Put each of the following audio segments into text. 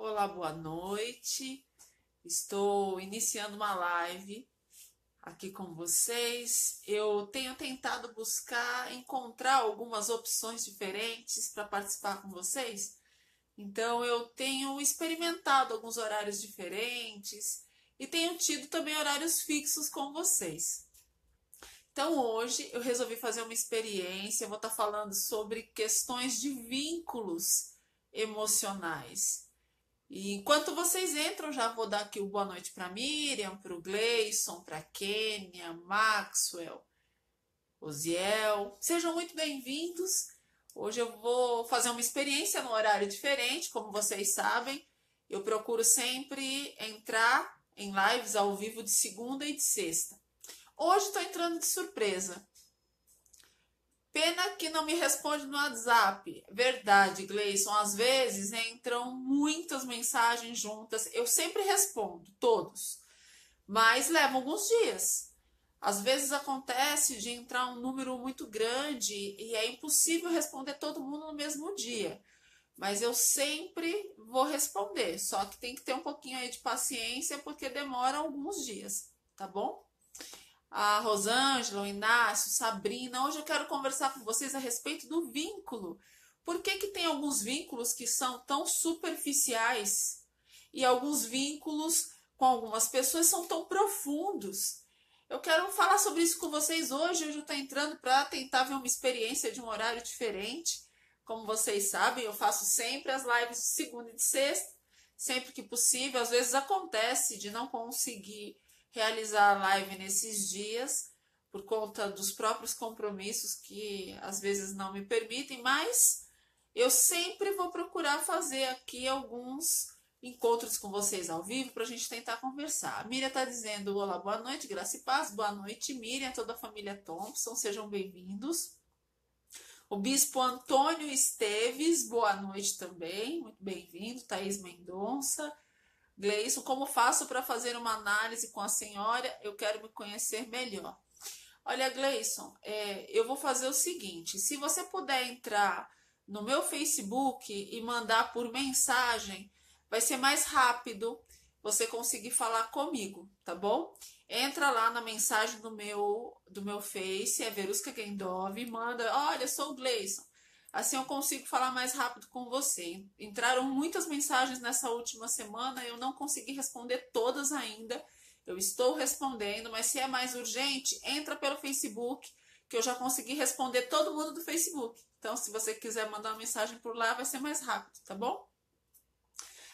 Olá, boa noite. Estou iniciando uma live aqui com vocês. Eu tenho tentado buscar encontrar algumas opções diferentes para participar com vocês. Então, eu tenho experimentado alguns horários diferentes e tenho tido também horários fixos com vocês. Então, hoje eu resolvi fazer uma experiência. Eu vou estar falando sobre questões de vínculos emocionais. E enquanto vocês entram, já vou dar aqui o boa noite para Miriam, para o Gleison, para a Kênia, Maxwell, Osiel. Sejam muito bem-vindos. Hoje eu vou fazer uma experiência no horário diferente, como vocês sabem. Eu procuro sempre entrar em lives ao vivo de segunda e de sexta. Hoje estou entrando de surpresa. Pena que não me responde no WhatsApp. Verdade, Gleison. Às vezes entram muitas mensagens juntas. Eu sempre respondo, todos. Mas leva alguns dias. Às vezes acontece de entrar um número muito grande e é impossível responder todo mundo no mesmo dia. Mas eu sempre vou responder. Só que tem que ter um pouquinho aí de paciência porque demora alguns dias, tá bom? A Rosângela, o Inácio, Sabrina. Hoje eu quero conversar com vocês a respeito do vínculo. Por que tem alguns vínculos que são tão superficiais e alguns vínculos com algumas pessoas são tão profundos? Eu quero falar sobre isso com vocês hoje. Hoje eu estou entrando para tentar ver uma experiência de um horário diferente. Como vocês sabem, eu faço sempre as lives de segunda e de sexta, sempre que possível. Às vezes acontece de não conseguir realizar a live nesses dias por conta dos próprios compromissos que às vezes não me permitem, mas eu sempre vou procurar fazer aqui alguns encontros com vocês ao vivo para a gente tentar conversar. A Miriam está dizendo olá, boa noite, graça e paz. Boa noite, Miriam, toda a família Thompson, sejam bem-vindos. O Bispo Antônio Esteves, boa noite também, muito bem-vindo. Thaís Mendonça. Gleison, como faço para fazer uma análise com a senhora? Eu quero me conhecer melhor. Olha, Gleison, eu vou fazer o seguinte: se você puder entrar no meu Facebook e mandar por mensagem, vai ser mais rápido você conseguir falar comigo, tá bom? Entra lá na mensagem do meu Face, é Verusca Gendov, e manda: olha, sou o Gleison. Assim eu consigo falar mais rápido com você. Entraram muitas mensagens nessa última semana, eu não consegui responder todas ainda. Eu estou respondendo, mas se é mais urgente, entra pelo Facebook, que eu já consegui responder todo mundo do Facebook. Então, se você quiser mandar uma mensagem por lá, vai ser mais rápido, tá bom?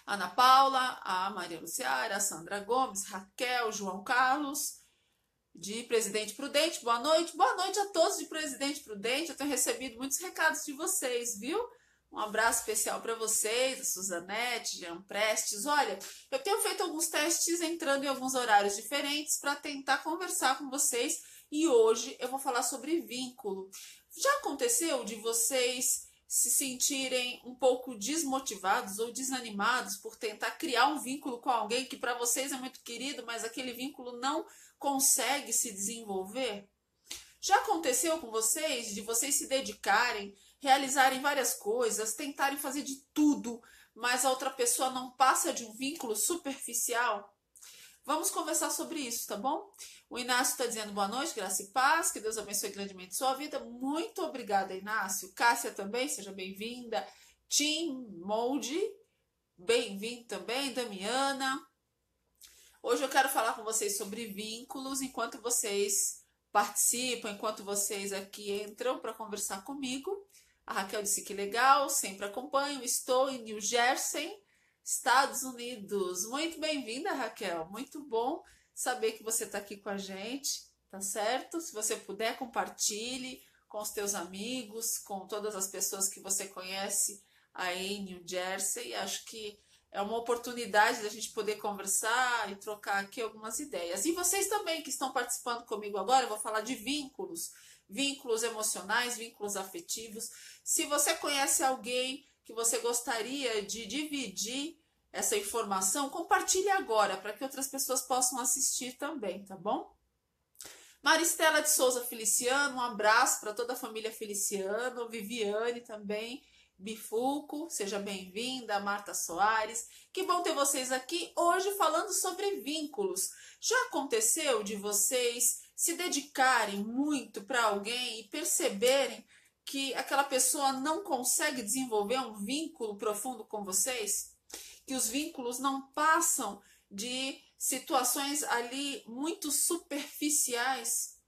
Ana Paula, a Maria Luciara, a Sandra Gomes, Raquel, João Carlos, de Presidente Prudente, boa noite. Boa noite a todos de Presidente Prudente. Eu tenho recebido muitos recados de vocês, viu? Um abraço especial para vocês, a Suzanete, Jean Prestes. Olha, eu tenho feito alguns testes entrando em alguns horários diferentes para tentar conversar com vocês e hoje eu vou falar sobre vínculo. Já aconteceu de vocês se sentirem um pouco desmotivados ou desanimados por tentar criar um vínculo com alguém que para vocês é muito querido, mas aquele vínculo não consegue se desenvolver? Já aconteceu com vocês de vocês se dedicarem, realizarem várias coisas, tentarem fazer de tudo, mas a outra pessoa não passa de um vínculo superficial? Vamos conversar sobre isso, tá bom? O Inácio está dizendo boa noite, graça e paz, que Deus abençoe grandemente sua vida. Muito obrigada, Inácio. Cássia também, seja bem-vinda. Tim Molde, bem-vindo também. Damiana. Hoje eu quero falar com vocês sobre vínculos, enquanto vocês participam, enquanto vocês aqui entram para conversar comigo. A Raquel disse que legal, sempre acompanho. Estou em New Jersey, Estados Unidos. Muito bem-vinda, Raquel. Muito bom saber que você está aqui com a gente, tá certo? Se você puder, compartilhe com os teus amigos, com todas as pessoas que você conhece aí em New Jersey. Acho que é uma oportunidade da gente poder conversar e trocar aqui algumas ideias. E vocês também que estão participando comigo agora, eu vou falar de vínculos, vínculos emocionais, vínculos afetivos. Se você conhece alguém que você gostaria de dividir essa informação, compartilhe agora para que outras pessoas possam assistir também, tá bom? Maristela de Souza Feliciano, um abraço para toda a família Feliciano, Viviane também, Bifulco, seja bem-vinda, Marta Soares. Que bom ter vocês aqui hoje falando sobre vínculos. Já aconteceu de vocês se dedicarem muito para alguém e perceberem que aquela pessoa não consegue desenvolver um vínculo profundo com vocês? Que os vínculos não passam de situações ali muito superficiais?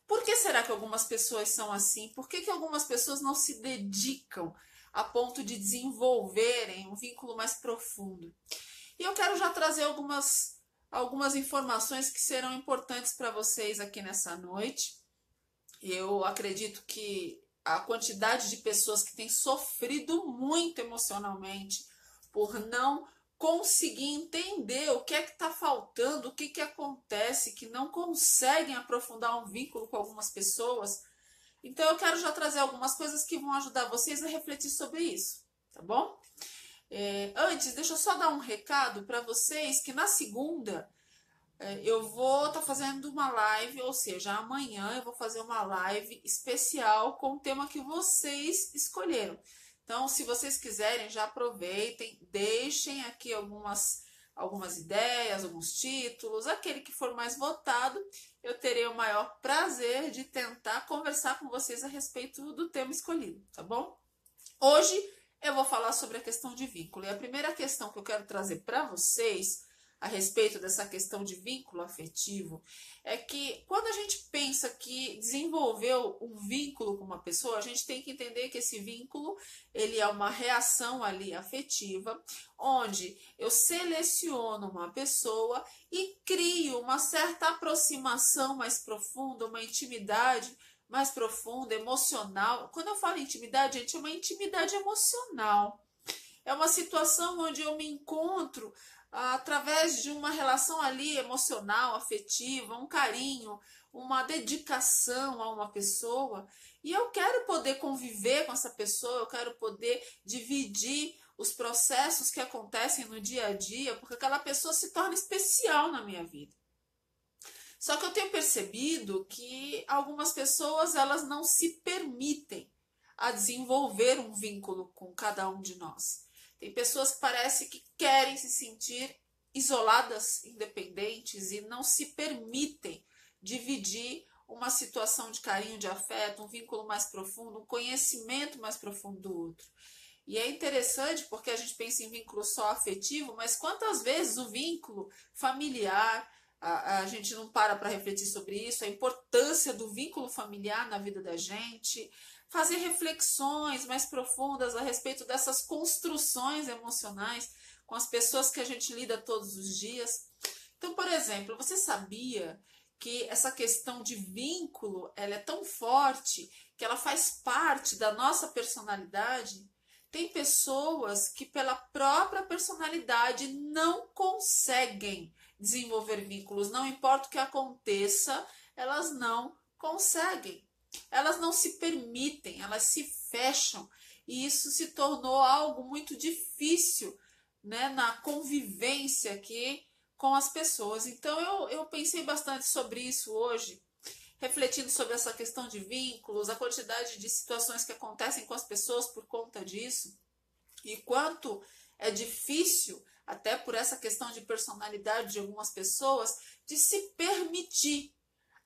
Por que será que algumas pessoas são assim? Por que algumas pessoas não se dedicam a ponto de desenvolverem um vínculo mais profundo? E eu quero já trazer algumas informações que serão importantes para vocês aqui nessa noite. Eu acredito que a quantidade de pessoas que têm sofrido muito emocionalmente por não conseguir entender o que é que está faltando, o que que acontece, que não conseguem aprofundar um vínculo com algumas pessoas. Então eu quero já trazer algumas coisas que vão ajudar vocês a refletir sobre isso, tá bom? Antes, deixa eu só dar um recado para vocês que na segunda eu vou estar fazendo uma live, ou seja, amanhã eu vou fazer uma live especial com o tema que vocês escolheram. Então, se vocês quiserem, já aproveitem, deixem aqui algumas ideias, alguns títulos, aquele que for mais votado, eu terei o maior prazer de tentar conversar com vocês a respeito do tema escolhido, tá bom? Hoje eu vou falar sobre a questão de vínculo. E a primeira questão que eu quero trazer para vocês a respeito dessa questão de vínculo afetivo é que quando a gente pensa que desenvolveu um vínculo com uma pessoa, a gente tem que entender que esse vínculo ele é uma reação ali afetiva, onde eu seleciono uma pessoa e crio uma certa aproximação mais profunda, uma intimidade mais profunda, emocional. Quando eu falo intimidade, gente, é uma intimidade emocional. É uma situação onde eu me encontro através de uma relação ali emocional, afetiva, um carinho, uma dedicação a uma pessoa. E eu quero poder conviver com essa pessoa, eu quero poder dividir os processos que acontecem no dia a dia, porque aquela pessoa se torna especial na minha vida. Só que eu tenho percebido que algumas pessoas elas não se permitem a desenvolver um vínculo com cada um de nós. Tem pessoas que parece que querem se sentir isoladas, independentes e não se permitem dividir uma situação de carinho, de afeto, um vínculo mais profundo, um conhecimento mais profundo do outro. E é interessante porque a gente pensa em vínculo só afetivo, mas quantas vezes o vínculo familiar, a gente não para refletir sobre isso, a importância do vínculo familiar na vida da gente, fazer reflexões mais profundas a respeito dessas construções emocionais com as pessoas que a gente lida todos os dias. Então, por exemplo, você sabia que essa questão de vínculo ela é tão forte que ela faz parte da nossa personalidade? Tem pessoas que pela própria personalidade não conseguem desenvolver vínculos, não importa o que aconteça, elas não conseguem. Elas não se permitem, elas se fecham e isso se tornou algo muito difícil, né, na convivência aqui com as pessoas. Então eu pensei bastante sobre isso hoje, refletindo sobre essa questão de vínculos, a quantidade de situações que acontecem com as pessoas por conta disso e quanto é difícil, até por essa questão de personalidade de algumas pessoas, de se permitir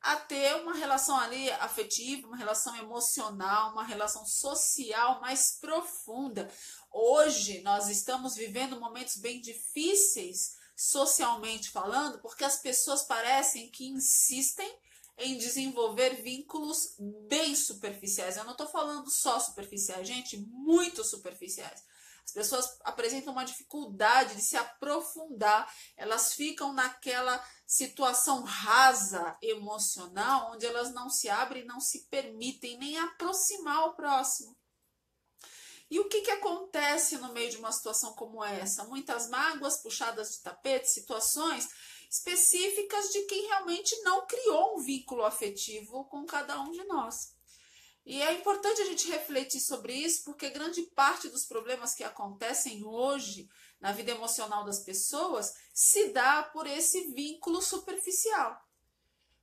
a ter uma relação ali afetiva, uma relação emocional, uma relação social mais profunda. Hoje nós estamos vivendo momentos bem difíceis, socialmente falando, porque as pessoas parecem que insistem em desenvolver vínculos bem superficiais. Eu não estou falando só superficiais, gente, muito superficiais. As pessoas apresentam uma dificuldade de se aprofundar, elas ficam naquela situação rasa emocional, onde elas não se abrem, não se permitem nem aproximar o próximo. E o que acontece no meio de uma situação como essa? Muitas mágoas puxadas de tapete, situações específicas de quem realmente não criou um vínculo afetivo com cada um de nós. E é importante a gente refletir sobre isso, porque grande parte dos problemas que acontecem hoje na vida emocional das pessoas se dá por esse vínculo superficial.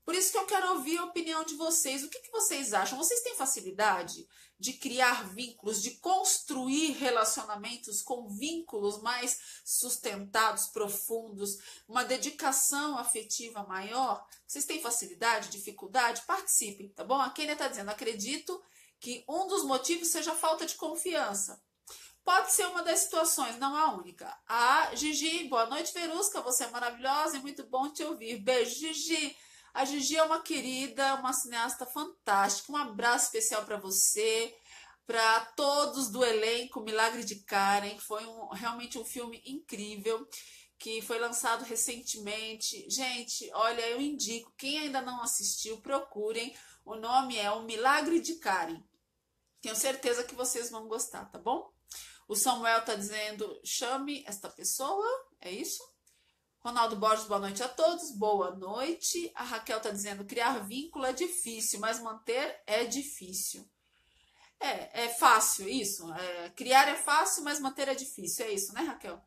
Por isso que eu quero ouvir a opinião de vocês. O que vocês acham? Vocês têm facilidade de criar vínculos, de construir relacionamentos com vínculos mais sustentados, profundos, uma dedicação afetiva maior? Vocês têm facilidade, dificuldade? Participem, tá bom? A Kênia está dizendo, acredito que um dos motivos seja a falta de confiança. Pode ser uma das situações, não a única. A Gigi, boa noite, Verusca, você é maravilhosa e muito bom te ouvir. Beijo, Gigi. A Gigi é uma querida, uma cineasta fantástica. Um abraço especial para você, para todos do elenco Milagre de Karen. Foi realmente um filme incrível, que foi lançado recentemente. Gente, olha, eu indico, quem ainda não assistiu, procurem. O nome é O Milagre de Karen. Tenho certeza que vocês vão gostar, tá bom? O Samuel tá dizendo, chame esta pessoa, é isso? Ronaldo Borges, boa noite a todos, boa noite. A Raquel tá dizendo, criar vínculo é difícil, mas manter é difícil. É fácil isso, criar é fácil, mas manter é difícil, é isso, né, Raquel?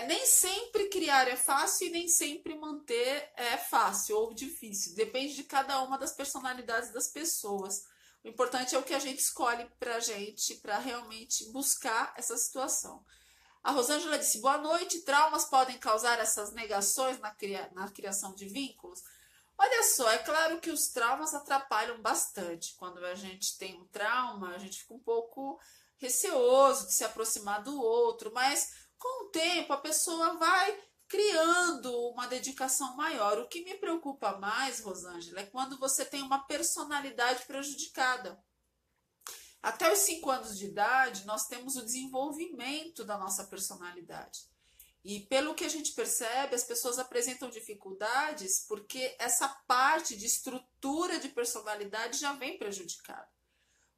Nem sempre criar é fácil e nem sempre manter é fácil ou difícil, depende de cada uma das personalidades das pessoas. O importante é o que a gente escolhe pra gente, para realmente buscar essa situação. A Rosângela disse, boa noite, traumas podem causar essas negações na criação de vínculos? Olha só, é claro que os traumas atrapalham bastante. Quando a gente tem um trauma, a gente fica um pouco receoso de se aproximar do outro, mas com o tempo a pessoa vai criando uma dedicação maior. O que me preocupa mais, Rosângela, é quando você tem uma personalidade prejudicada. Até os 5 anos de idade, nós temos o desenvolvimento da nossa personalidade. E pelo que a gente percebe, as pessoas apresentam dificuldades porque essa parte de estrutura de personalidade já vem prejudicada.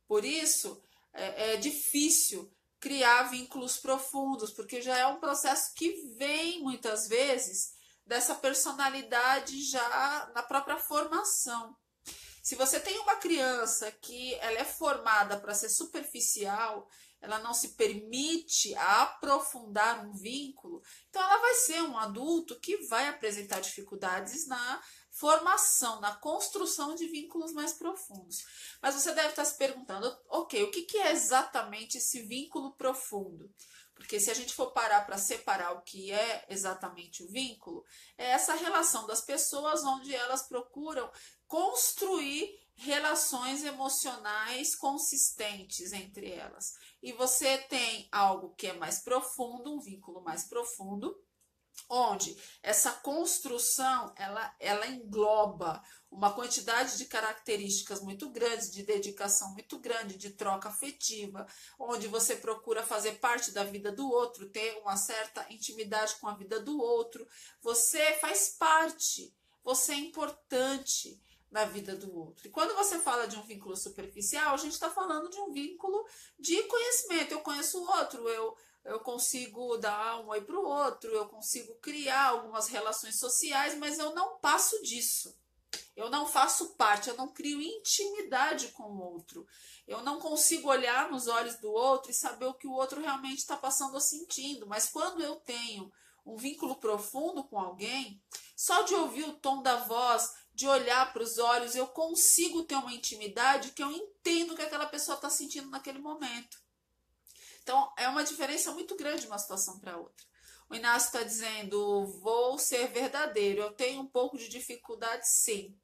Por isso, é difícil criar vínculos profundos, porque já é um processo que vem, muitas vezes, dessa personalidade já na própria formação. Se você tem uma criança que ela é formada para ser superficial, ela não se permite aprofundar um vínculo, então ela vai ser um adulto que vai apresentar dificuldades na formação, na construção de vínculos mais profundos. Mas você deve estar se perguntando, ok, o que é exatamente esse vínculo profundo? Porque se a gente for parar para separar o que é exatamente o vínculo, é essa relação das pessoas onde elas procuram construir relações emocionais consistentes entre elas. E você tem algo que é mais profundo, um vínculo mais profundo, onde essa construção ela engloba uma quantidade de características muito grandes, de dedicação muito grande, de troca afetiva, onde você procura fazer parte da vida do outro, ter uma certa intimidade com a vida do outro. Você faz parte, você é importante na vida do outro. E quando você fala de um vínculo superficial, a gente está falando de um vínculo de conhecimento. Eu conheço o outro, eu consigo dar um oi para o outro, eu consigo criar algumas relações sociais, mas eu não passo disso. Eu não faço parte, eu não crio intimidade com o outro. Eu não consigo olhar nos olhos do outro e saber o que o outro realmente está passando ou sentindo. Mas quando eu tenho um vínculo profundo com alguém, só de ouvir o tom da voz, de olhar para os olhos, eu consigo ter uma intimidade que eu entendo o que aquela pessoa está sentindo naquele momento. Então, é uma diferença muito grande de uma situação para outra. O Inácio está dizendo, vou ser verdadeiro, eu tenho um pouco de dificuldade, sim.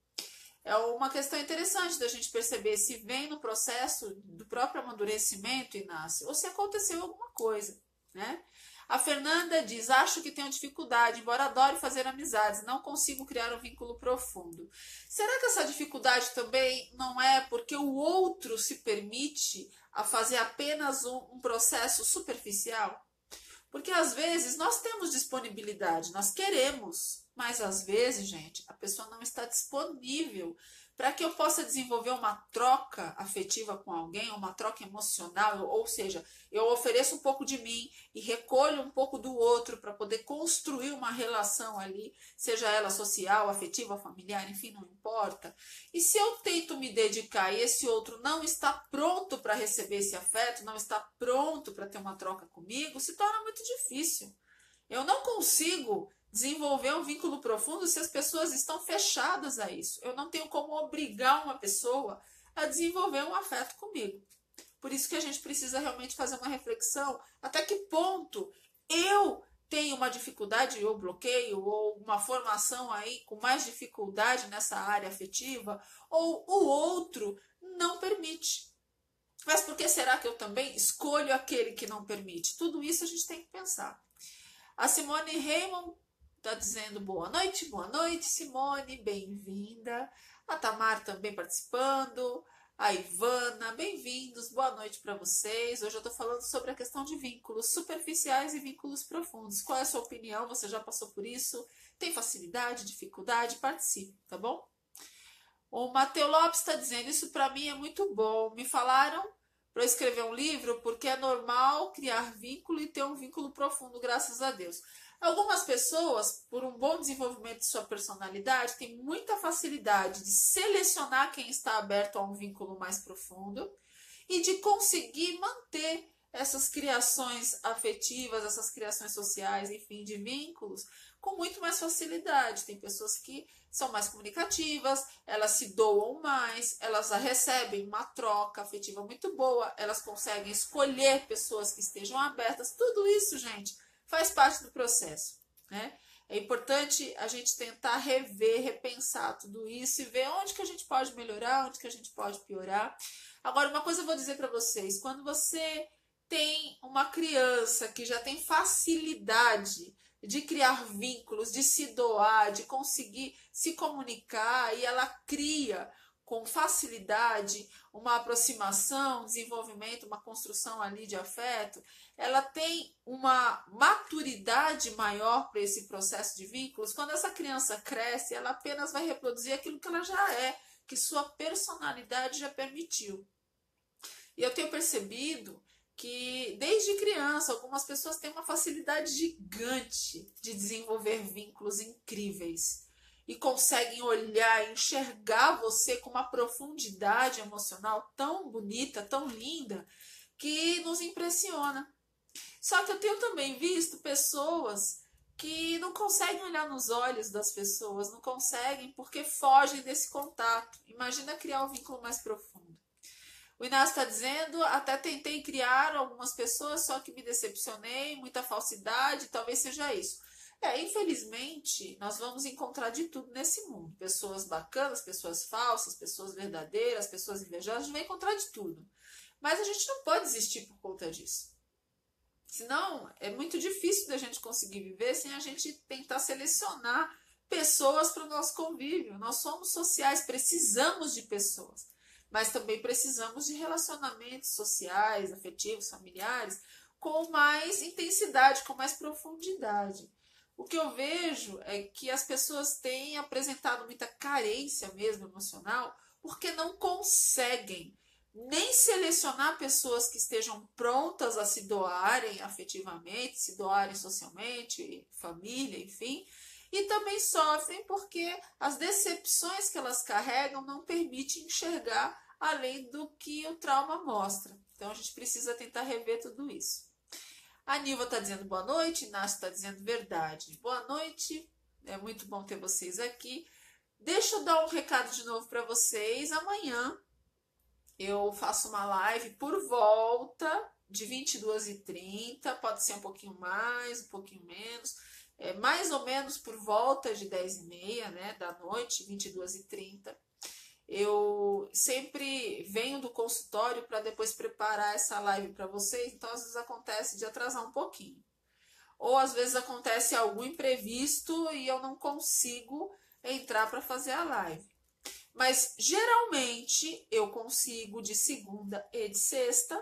É uma questão interessante da gente perceber se vem no processo do próprio amadurecimento, Inácio, ou se aconteceu alguma coisa, né? A Fernanda diz, acho que tenho dificuldade, embora adore fazer amizades, não consigo criar um vínculo profundo. Será que essa dificuldade também não é porque o outro se permite a fazer apenas um processo superficial? Porque às vezes nós temos disponibilidade, nós queremos, mas às vezes, gente, a pessoa não está disponível para que eu possa desenvolver uma troca afetiva com alguém, uma troca emocional, ou seja, eu ofereço um pouco de mim e recolho um pouco do outro para poder construir uma relação ali, seja ela social, afetiva, familiar, enfim, não importa. E se eu tento me dedicar e esse outro não está pronto para receber esse afeto, não está pronto para ter uma troca comigo, se torna muito difícil. Eu não consigo desenvolver um vínculo profundo se as pessoas estão fechadas a isso. Eu não tenho como obrigar uma pessoa a desenvolver um afeto comigo. Por isso que a gente precisa realmente fazer uma reflexão até que ponto eu tenho uma dificuldade ou bloqueio ou uma formação aí com mais dificuldade nessa área afetiva ou o outro não permite. Mas por que será que eu também escolho aquele que não permite? Tudo isso a gente tem que pensar. A Simone Raymond está dizendo boa noite, Simone, bem-vinda. A Tamar também participando. A Ivana, bem-vindos, boa noite para vocês. Hoje eu estou falando sobre a questão de vínculos superficiais e vínculos profundos. Qual é a sua opinião? Você já passou por isso? Tem facilidade, dificuldade? Participe, tá bom? O Mateu Lopes está dizendo, isso para mim é muito bom. Me falaram para eu escrever um livro porque é normal criar vínculo e ter um vínculo profundo, graças a Deus. Algumas pessoas, por um bom desenvolvimento de sua personalidade, têm muita facilidade de selecionar quem está aberto a um vínculo mais profundo e de conseguir manter essas criações afetivas, essas criações sociais, enfim, de vínculos, com muito mais facilidade. Tem pessoas que são mais comunicativas, elas se doam mais, elas recebem uma troca afetiva muito boa, elas conseguem escolher pessoas que estejam abertas. Tudo isso, gente, faz parte do processo, né? É importante a gente tentar rever, repensar tudo isso e ver onde que a gente pode melhorar, onde que a gente pode piorar. Agora, uma coisa eu vou dizer para vocês, quando você tem uma criança que já tem facilidade de criar vínculos, de se doar, de conseguir se comunicar e ela cria com facilidade uma aproximação, desenvolvimento, uma construção ali de afeto, ela tem uma maturidade maior para esse processo de vínculos. Quando essa criança cresce, ela apenas vai reproduzir aquilo que ela já é, que sua personalidade já permitiu. E eu tenho percebido que desde criança algumas pessoas têm uma facilidade gigante de desenvolver vínculos incríveis e conseguem olhar, enxergar você com uma profundidade emocional tão bonita, tão linda, que nos impressiona. Só que eu tenho também visto pessoas que não conseguem olhar nos olhos das pessoas, não conseguem porque fogem desse contato. Imagina criar um vínculo mais profundo. O Inácio está dizendo, até tentei criar algumas pessoas, só que me decepcionei, muita falsidade, talvez seja isso. Infelizmente, nós vamos encontrar de tudo nesse mundo. Pessoas bacanas, pessoas falsas, pessoas verdadeiras, pessoas invejosas, a gente vai encontrar de tudo. Mas a gente não pode desistir por conta disso. Senão, é muito difícil da gente conseguir viver sem a gente tentar selecionar pessoas para o nosso convívio. Nós somos sociais, precisamos de pessoas. Mas também precisamos de relacionamentos sociais, afetivos, familiares, com mais intensidade, com mais profundidade. O que eu vejo é que as pessoas têm apresentado muita carência mesmo emocional, porque não conseguem nem selecionar pessoas que estejam prontas a se doarem afetivamente, se doarem socialmente, família, enfim, e também sofrem porque as decepções que elas carregam não permitem enxergar além do que o trauma mostra. Então a gente precisa tentar rever tudo isso. A Nilva está dizendo boa noite, Inácio está dizendo verdade. Boa noite, é muito bom ter vocês aqui. Deixa eu dar um recado de novo para vocês. Amanhã eu faço uma live por volta de 22h30, pode ser um pouquinho mais, um pouquinho menos, mais ou menos por volta de 10h30, né, da noite, 22h30. Eu sempre venho do consultório para depois preparar essa live para vocês, então às vezes acontece de atrasar um pouquinho. Ou às vezes acontece algum imprevisto e eu não consigo entrar para fazer a live. Mas geralmente eu consigo de segunda e de sexta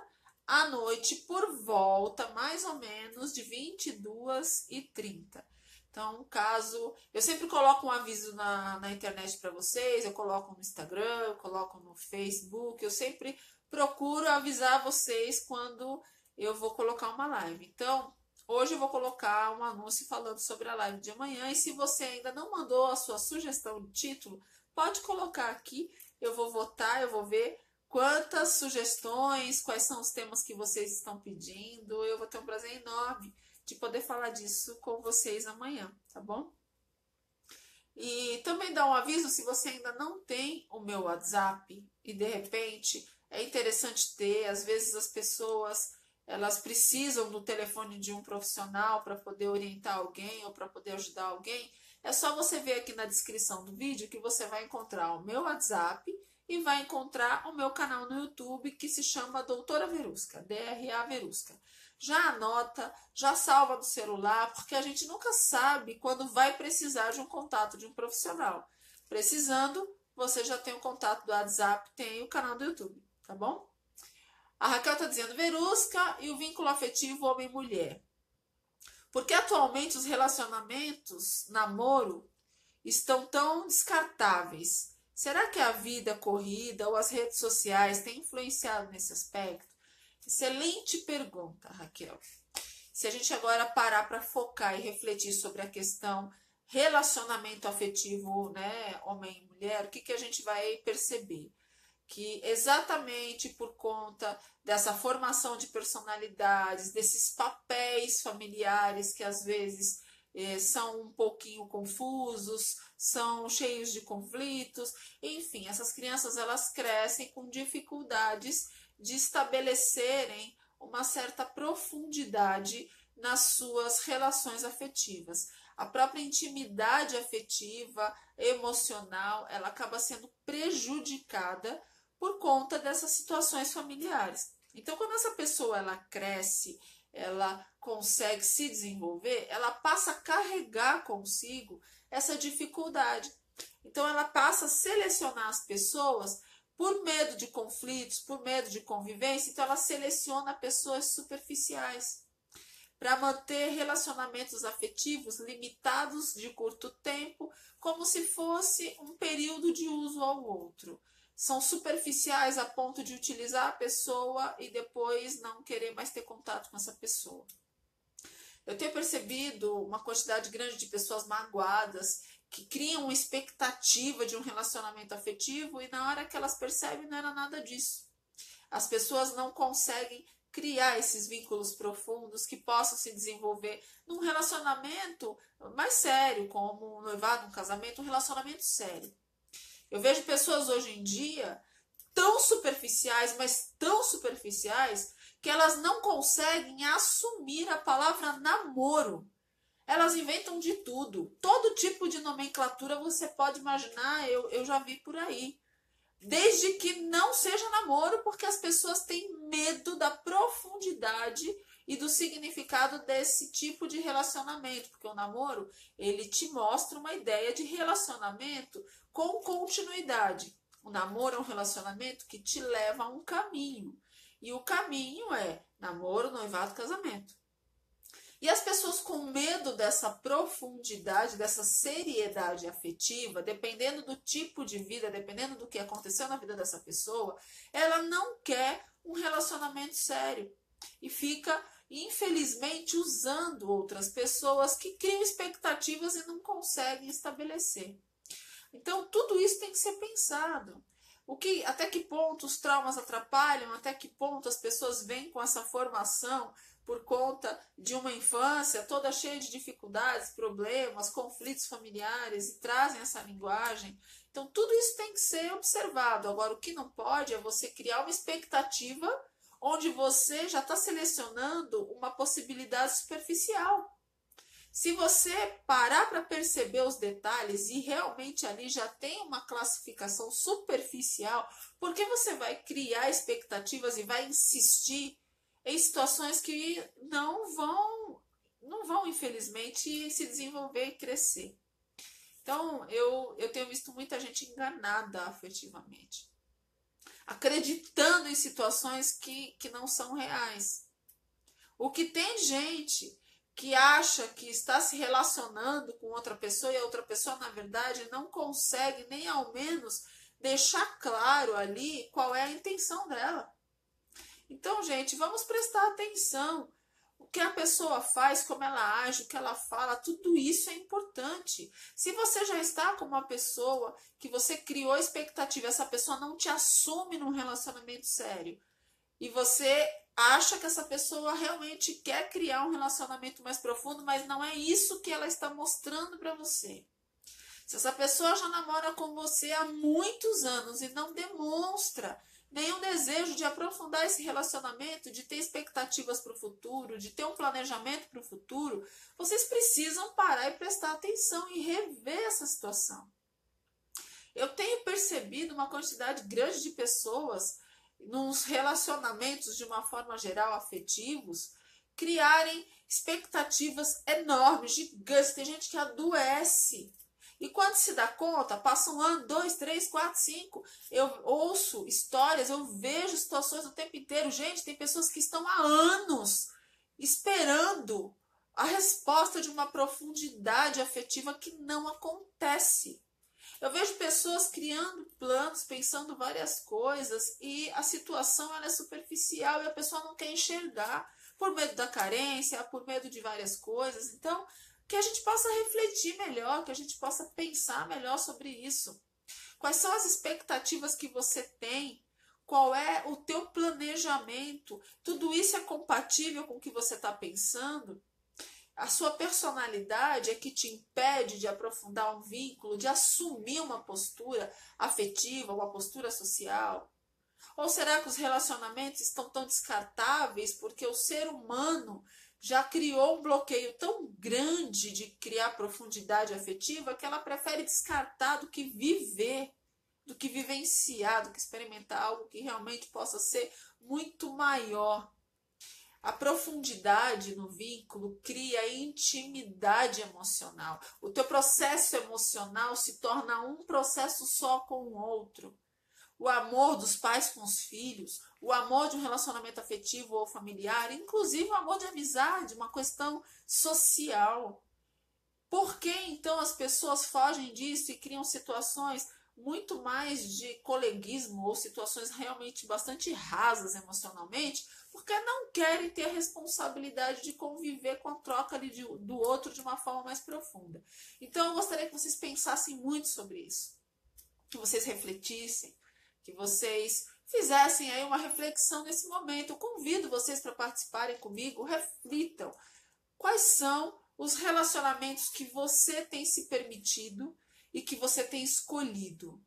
à noite por volta mais ou menos de 22h30. Então, caso... Eu sempre coloco um aviso na internet para vocês, eu coloco no Instagram, eu coloco no Facebook, eu sempre procuro avisar vocês quando eu vou colocar uma live. Então, hoje eu vou colocar um anúncio falando sobre a live de amanhã, e se você ainda não mandou a sua sugestão de título, pode colocar aqui, eu vou votar, eu vou ver quantas sugestões, quais são os temas que vocês estão pedindo, eu vou ter um prazer enorme de poder falar disso com vocês amanhã, tá bom? E também dá um aviso, se você ainda não tem o meu WhatsApp e de repente é interessante ter, às vezes as pessoas elas precisam do telefone de um profissional para poder orientar alguém ou para poder ajudar alguém, é só você ver aqui na descrição do vídeo que você vai encontrar o meu WhatsApp e vai encontrar o meu canal no YouTube que se chama Doutora Verusca, DRA Verusca. Já anota, já salva no celular, porque a gente nunca sabe quando vai precisar de um contato de um profissional. Precisando, você já tem o contato do WhatsApp, tem o canal do YouTube, tá bom? A Raquel está dizendo Verusca e o vínculo afetivo homem-mulher. Porque atualmente os relacionamentos, namoro, estão tão descartáveis. Será que a vida corrida ou as redes sociais têm influenciado nesse aspecto? Excelente pergunta, Raquel. Se a gente agora parar para focar e refletir sobre a questão relacionamento afetivo, né, homem e mulher, o que a gente vai perceber? Que exatamente por conta dessa formação de personalidades, desses papéis familiares que às vezes são um pouquinho confusos, são cheios de conflitos, enfim, essas crianças elas crescem com dificuldades de estabelecerem uma certa profundidade nas suas relações afetivas. A própria intimidade afetiva, emocional, ela acaba sendo prejudicada por conta dessas situações familiares. Então, quando essa pessoa ela cresce, ela consegue se desenvolver, ela passa a carregar consigo essa dificuldade. Então, ela passa a selecionar as pessoas por medo de conflitos, por medo de convivência, então ela seleciona pessoas superficiais para manter relacionamentos afetivos limitados de curto tempo, como se fosse um período de uso ao outro. São superficiais a ponto de utilizar a pessoa e depois não querer mais ter contato com essa pessoa. Eu tenho percebido uma quantidade grande de pessoas magoadas que criam uma expectativa de um relacionamento afetivo e na hora que elas percebem não era nada disso. As pessoas não conseguem criar esses vínculos profundos que possam se desenvolver num relacionamento mais sério, como um noivado, um casamento, um relacionamento sério. Eu vejo pessoas hoje em dia tão superficiais, mas tão superficiais, que elas não conseguem assumir a palavra namoro. Elas inventam de tudo. Todo tipo de nomenclatura você pode imaginar, eu já vi por aí. Desde que não seja namoro, porque as pessoas têm medo da profundidade e do significado desse tipo de relacionamento. Porque o namoro, ele te mostra uma ideia de relacionamento com continuidade. O namoro é um relacionamento que te leva a um caminho. E o caminho é namoro, noivado, casamento. E as pessoas com medo dessa profundidade, dessa seriedade afetiva, dependendo do tipo de vida, dependendo do que aconteceu na vida dessa pessoa, ela não quer um relacionamento sério. E fica, infelizmente, usando outras pessoas que criam expectativas e não conseguem estabelecer. Então, tudo isso tem que ser pensado. Até que ponto os traumas atrapalham, até que ponto as pessoas vêm com essa formação por conta de uma infância toda cheia de dificuldades, problemas, conflitos familiares e trazem essa linguagem. Então, tudo isso tem que ser observado. Agora, o que não pode é você criar uma expectativa onde você já está selecionando uma possibilidade superficial. Se você parar para perceber os detalhes e realmente ali já tem uma classificação superficial, por que você vai criar expectativas e vai insistir em situações que não vão infelizmente se desenvolver e crescer? Então, eu tenho visto muita gente enganada afetivamente, acreditando em situações que não são reais. O que tem gente que acha que está se relacionando com outra pessoa e a outra pessoa, na verdade, não consegue nem ao menos deixar claro ali qual é a intenção dela. Então, gente, vamos prestar atenção. O que a pessoa faz, como ela age, o que ela fala, tudo isso é importante. Se você já está com uma pessoa que você criou expectativa, essa pessoa não te assume num relacionamento sério, e você acha que essa pessoa realmente quer criar um relacionamento mais profundo, mas não é isso que ela está mostrando para você. Se essa pessoa já namora com você há muitos anos e não demonstra nenhum desejo de aprofundar esse relacionamento, de ter expectativas para o futuro, de ter um planejamento para o futuro, vocês precisam parar e prestar atenção e rever essa situação. Eu tenho percebido uma quantidade grande de pessoas nos relacionamentos, de uma forma geral, afetivos, criarem expectativas enormes, gigantes. Tem gente que adoece. E quando se dá conta, passa um ano, 2, 3, 4, 5, eu ouço histórias, eu vejo situações o tempo inteiro. Gente, tem pessoas que estão há anos esperando a resposta de uma profundidade afetiva que não acontece. Eu vejo pessoas criando planos, pensando várias coisas e a situação ela é superficial e a pessoa não quer enxergar por medo da carência, por medo de várias coisas. Então, que a gente possa refletir melhor, que a gente possa pensar melhor sobre isso. Quais são as expectativas que você tem? Qual é o teu planejamento? Tudo isso é compatível com o que você está pensando? A sua personalidade é que te impede de aprofundar um vínculo, de assumir uma postura afetiva, uma postura social? Ou será que os relacionamentos estão tão descartáveis porque o ser humano já criou um bloqueio tão grande de criar profundidade afetiva que ela prefere descartar do que viver, do que vivenciar, do que experimentar algo que realmente possa ser muito maior? A profundidade no vínculo cria intimidade emocional. O teu processo emocional se torna um processo só com o outro. O amor dos pais com os filhos, o amor de um relacionamento afetivo ou familiar, inclusive o amor de amizade, uma questão social. Por que então as pessoas fogem disso e criam situações muito mais de coleguismo ou situações realmente bastante rasas emocionalmente? Porque não querem ter a responsabilidade de conviver com a troca ali do outro de uma forma mais profunda. Então eu gostaria que vocês pensassem muito sobre isso, que vocês refletissem, que vocês fizessem aí uma reflexão nesse momento. Eu convido vocês para participarem comigo, reflitam. Quais são os relacionamentos que você tem se permitido e que você tem escolhido?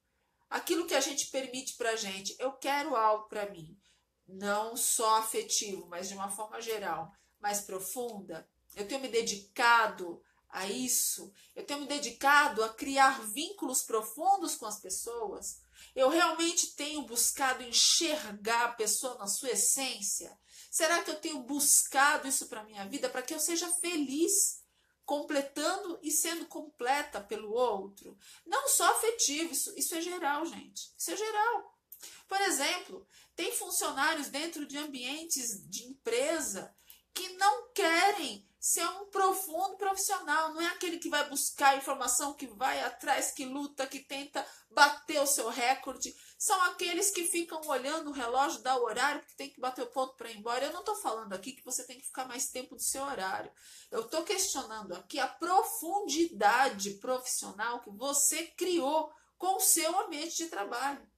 Aquilo que a gente permite para a gente, eu quero algo para mim, não só afetivo, mas de uma forma geral, mais profunda. Eu tenho me dedicado a isso, eu tenho me dedicado a criar vínculos profundos com as pessoas. Eu realmente tenho buscado enxergar a pessoa na sua essência? Será que eu tenho buscado isso para a minha vida, para que eu seja feliz, completando e sendo completa pelo outro? Não só afetivo, isso é geral, gente. Isso é geral. Por exemplo, tem funcionários dentro de ambientes de empresa que não querem ser um profundo profissional. Não é aquele que vai buscar informação, que vai atrás, que luta, que tenta bater o seu recorde. São aqueles que ficam olhando o relógio, dá o horário, porque tem que bater o ponto para ir embora. Eu não estou falando aqui que você tem que ficar mais tempo do seu horário. Eu estou questionando aqui a profundidade profissional que você criou com o seu ambiente de trabalho.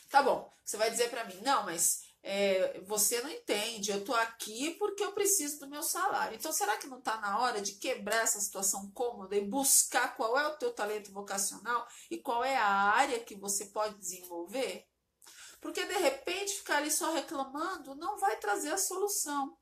Tá bom, você vai dizer para mim, não, mas você não entende, eu tô aqui porque eu preciso do meu salário. Então, será que não está na hora de quebrar essa situação cômoda e buscar qual é o teu talento vocacional e qual é a área que você pode desenvolver? Porque, de repente, ficar ali só reclamando não vai trazer a solução.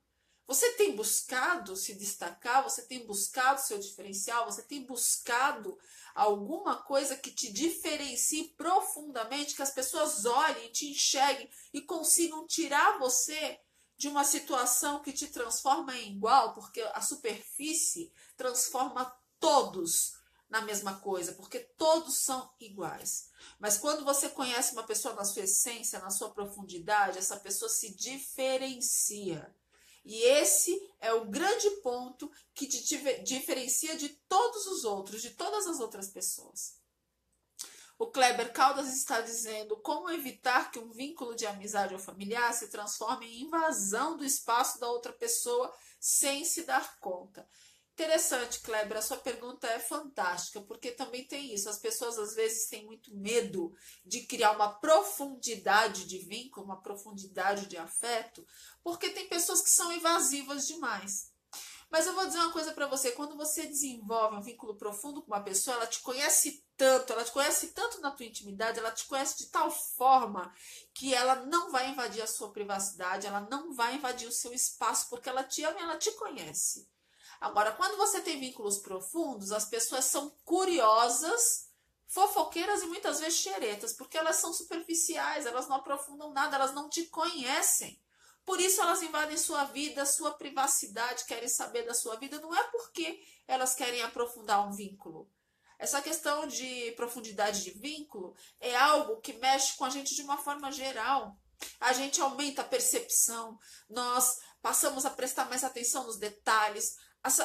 Você tem buscado se destacar, você tem buscado seu diferencial, você tem buscado alguma coisa que te diferencie profundamente, que as pessoas olhem, te enxerguem e consigam tirar você de uma situação que te transforma em igual, porque a superfície transforma todos na mesma coisa, porque todos são iguais. Mas quando você conhece uma pessoa na sua essência, na sua profundidade, essa pessoa se diferencia. E esse é o grande ponto que te diferencia de todos os outros, de todas as outras pessoas. O Kleber Caldas está dizendo como evitar que um vínculo de amizade ou familiar se transforme em invasão do espaço da outra pessoa sem se dar conta. Interessante, Kleber, a sua pergunta é fantástica, porque também tem isso. As pessoas às vezes têm muito medo de criar uma profundidade de vínculo, uma profundidade de afeto, porque tem pessoas que são invasivas demais. Mas eu vou dizer uma coisa para você, quando você desenvolve um vínculo profundo com uma pessoa, ela te conhece tanto na tua intimidade, ela te conhece de tal forma que ela não vai invadir a sua privacidade, ela não vai invadir o seu espaço, porque ela te ama e ela te conhece. Agora, quando você tem vínculos profundos, as pessoas são curiosas, fofoqueiras e muitas vezes xeretas, porque elas são superficiais, elas não aprofundam nada, elas não te conhecem. Por isso elas invadem sua vida, sua privacidade, querem saber da sua vida, não é porque elas querem aprofundar um vínculo. Essa questão de profundidade de vínculo é algo que mexe com a gente de uma forma geral. A gente aumenta a percepção, nós passamos a prestar mais atenção nos detalhes.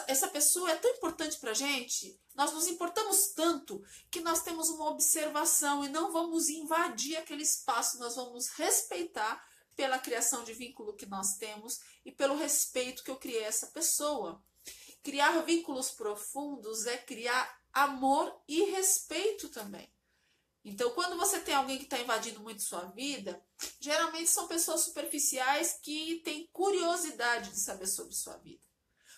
Essa pessoa é tão importante para a gente, nós nos importamos tanto que nós temos uma observação e não vamos invadir aquele espaço, nós vamos respeitar pela criação de vínculo que nós temos e pelo respeito que eu criei a essa pessoa. Criar vínculos profundos é criar amor e respeito também. Então, quando você tem alguém que está invadindo muito sua vida, geralmente são pessoas superficiais que têm curiosidade de saber sobre sua vida.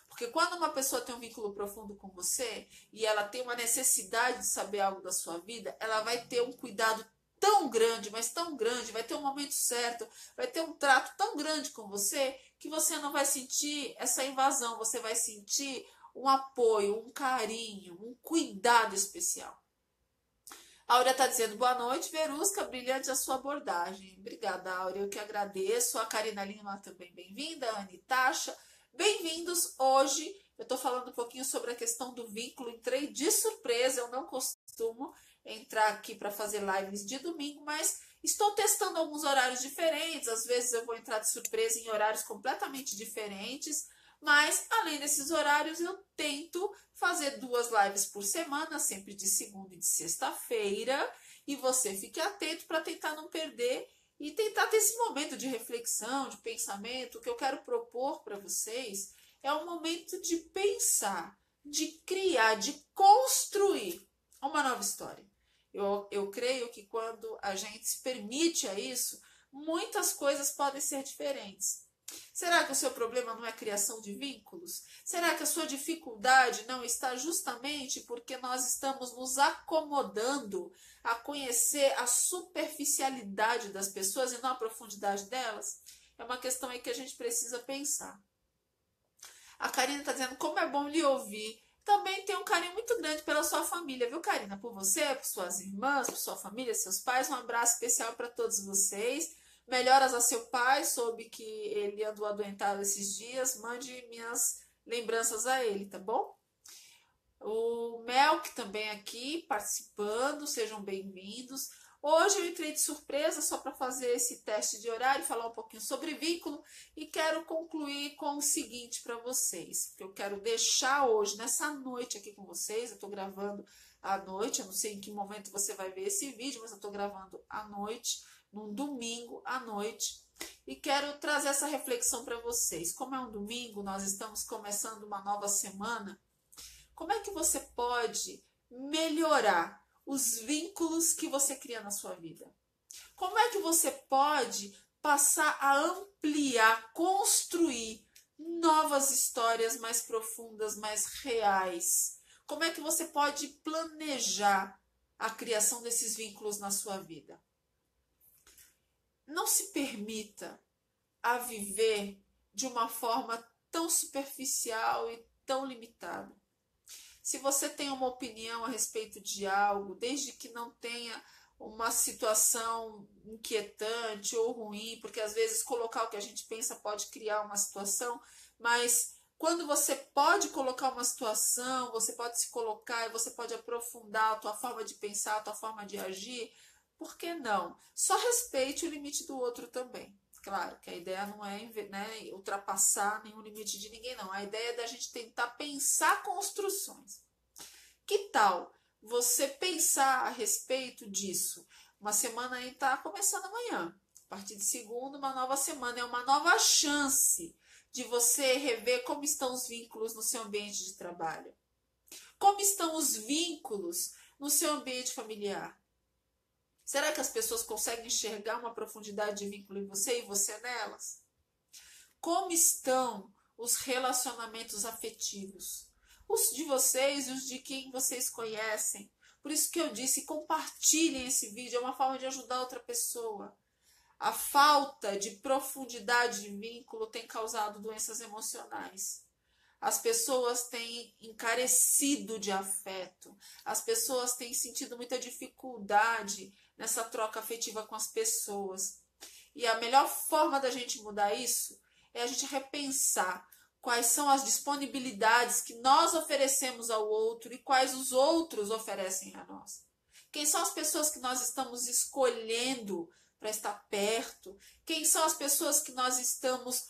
Porque quando uma pessoa tem um vínculo profundo com você e ela tem uma necessidade de saber algo da sua vida, ela vai ter um cuidado tão grande, mas tão grande, vai ter um momento certo, vai ter um trato tão grande com você que você não vai sentir essa invasão, você vai sentir um apoio, um carinho, um cuidado especial. A Áurea está dizendo, boa noite, Verusca, brilhante a sua abordagem. Obrigada, Áurea, eu que agradeço. A Karina Lima também bem-vinda, a Anne Tasha. Bem-vindos. Hoje eu estou falando um pouquinho sobre a questão do vínculo. Entrei de surpresa, eu não costumo entrar aqui para fazer lives de domingo, mas estou testando alguns horários diferentes. Às vezes eu vou entrar de surpresa em horários completamente diferentes, mas além desses horários eu tento fazer 2 lives por semana, sempre de segunda e de sexta-feira, e você fique atento para tentar não perder e tentar ter esse momento de reflexão, de pensamento. O que eu quero propor para vocês é um momento de pensar, de criar, de construir uma nova história. Eu creio que quando a gente se permite a isso, muitas coisas podem ser diferentes. Será que o seu problema não é a criação de vínculos? Será que a sua dificuldade não está justamente porque nós estamos nos acomodando a conhecer a superficialidade das pessoas e não a profundidade delas? É uma questão aí que a gente precisa pensar. A Karina está dizendo como é bom lhe ouvir. Também tem um carinho muito grande pela sua família, viu, Karina? Por você, por suas irmãs, por sua família, seus pais. Um abraço especial para todos vocês. Melhoras a seu pai, soube que ele andou adoentado esses dias. Mande minhas lembranças a ele, tá bom? O Melk também aqui participando, sejam bem-vindos. Hoje eu entrei de surpresa só para fazer esse teste de horário, falar um pouquinho sobre vínculo e quero concluir com o seguinte para vocês, que eu quero deixar hoje, nessa noite aqui com vocês. Eu estou gravando à noite, eu não sei em que momento você vai ver esse vídeo, mas eu estou gravando à noite, num domingo à noite, e quero trazer essa reflexão para vocês. Como é um domingo, nós estamos começando uma nova semana. Como é que você pode melhorar os vínculos que você cria na sua vida? Como é que você pode passar a ampliar, construir novas histórias mais profundas, mais reais? Como é que você pode planejar a criação desses vínculos na sua vida? Não se permita a viver de uma forma tão superficial e tão limitada. Se você tem uma opinião a respeito de algo, desde que não tenha uma situação inquietante ou ruim, porque às vezes colocar o que a gente pensa pode criar uma situação, mas quando você pode colocar uma situação, você pode se colocar e você pode aprofundar a tua forma de pensar, a tua forma de agir, por que não? Só respeite o limite do outro também. Claro que a ideia não é, né, ultrapassar nenhum limite de ninguém, não. A ideia é da gente tentar pensar construções. Que tal você pensar a respeito disso? Uma semana aí está começando amanhã. A partir de segunda, uma nova semana. É uma nova chance de você rever como estão os vínculos no seu ambiente de trabalho. Como estão os vínculos no seu ambiente familiar? Será que as pessoas conseguem enxergar uma profundidade de vínculo em você e você nelas? Como estão os relacionamentos afetivos? Os de vocês e os de quem vocês conhecem. Por isso que eu disse, compartilhem esse vídeo, é uma forma de ajudar outra pessoa. A falta de profundidade de vínculo tem causado doenças emocionais. As pessoas têm encarecido de afeto. As pessoas têm sentido muita dificuldade nessa troca afetiva com as pessoas. E a melhor forma da gente mudar isso é a gente repensar quais são as disponibilidades que nós oferecemos ao outro e quais os outros oferecem a nós. Quem são as pessoas que nós estamos escolhendo para estar perto? Quem são as pessoas que nós estamos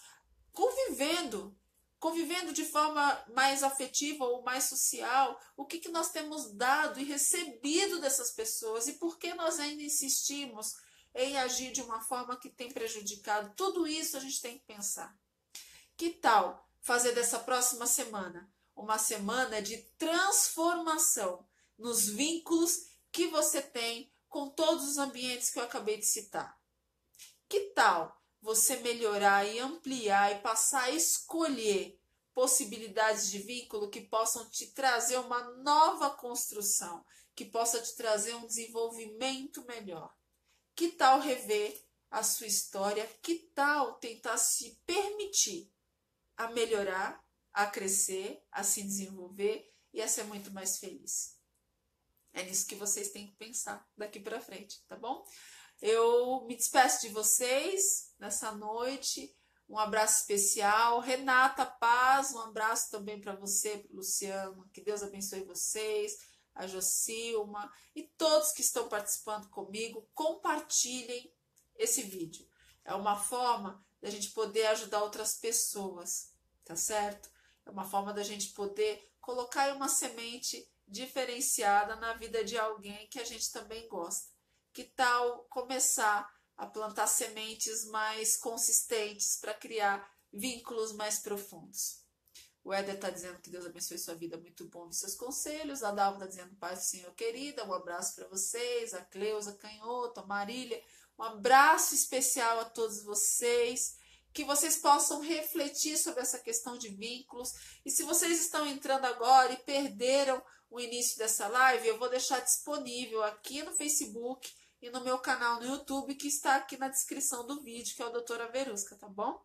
convivendo de forma mais afetiva ou mais social? O que nós temos dado e recebido dessas pessoas e por que nós ainda insistimos em agir de uma forma que tem prejudicado? Tudo isso a gente tem que pensar. Que tal fazer dessa próxima semana uma semana de transformação nos vínculos que você tem com todos os ambientes que eu acabei de citar? Que tal você melhorar e ampliar e passar a escolher possibilidades de vínculo que possam te trazer uma nova construção, que possa te trazer um desenvolvimento melhor? Que tal rever a sua história? Que tal tentar se permitir a melhorar, a crescer, a se desenvolver e a ser muito mais feliz? É nisso que vocês têm que pensar daqui para frente, tá bom? Eu me despeço de vocês nessa noite. Um abraço especial. Renata Paz, um abraço também para você, para o Luciano. Que Deus abençoe vocês, a Jocilma e todos que estão participando comigo. Compartilhem esse vídeo. É uma forma da gente poder ajudar outras pessoas, tá certo? É uma forma da gente poder colocar aí uma semente diferenciada na vida de alguém que a gente também gosta. Que tal começar a plantar sementes mais consistentes para criar vínculos mais profundos? O Éder está dizendo que Deus abençoe sua vida, muito bom ouvir seus conselhos. A Dalva está dizendo, paz do Senhor, querida, um abraço para vocês. A Cleusa Canhoto, a Marília, um abraço especial a todos vocês. Que vocês possam refletir sobre essa questão de vínculos. E se vocês estão entrando agora e perderam o início dessa live, eu vou deixar disponível aqui no Facebook e no meu canal no YouTube, que está aqui na descrição do vídeo, que é o Doutora Verusca, tá bom?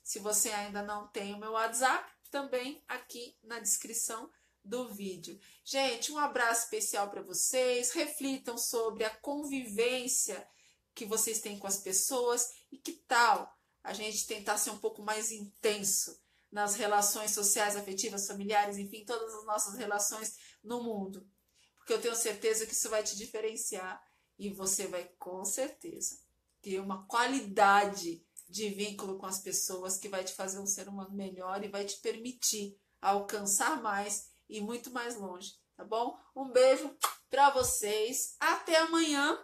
Se você ainda não tem o meu WhatsApp, também aqui na descrição do vídeo. Gente, um abraço especial para vocês. Reflitam sobre a convivência que vocês têm com as pessoas e que tal a gente tentar ser um pouco mais intenso nas relações sociais, afetivas, familiares, enfim, todas as nossas relações no mundo. Porque eu tenho certeza que isso vai te diferenciar e você vai, com certeza, ter uma qualidade de vínculo com as pessoas que vai te fazer um ser humano melhor e vai te permitir alcançar mais e muito mais longe, tá bom? Um beijo para vocês. Até amanhã,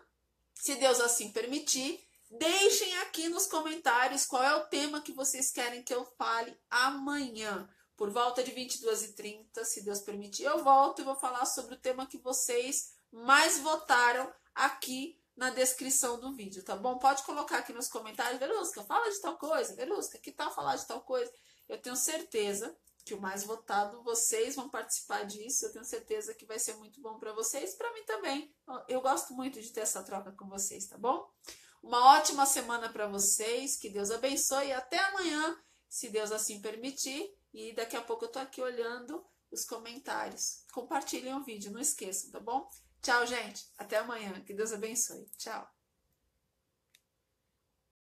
se Deus assim permitir. Deixem aqui nos comentários qual é o tema que vocês querem que eu fale amanhã. Por volta de 22h30, se Deus permitir, eu volto e vou falar sobre o tema que vocês mais votaram aqui na descrição do vídeo, tá bom? Pode colocar aqui nos comentários, Verusca, fala de tal coisa, Verusca, que tal falar de tal coisa? Eu tenho certeza que o mais votado, vocês vão participar disso, eu tenho certeza que vai ser muito bom para vocês, para mim também. Eu gosto muito de ter essa troca com vocês, tá bom? Uma ótima semana para vocês, que Deus abençoe e até amanhã, se Deus assim permitir. E daqui a pouco eu tô aqui olhando os comentários. Compartilhem o vídeo, não esqueçam, tá bom? Tchau, gente. Até amanhã. Que Deus abençoe. Tchau.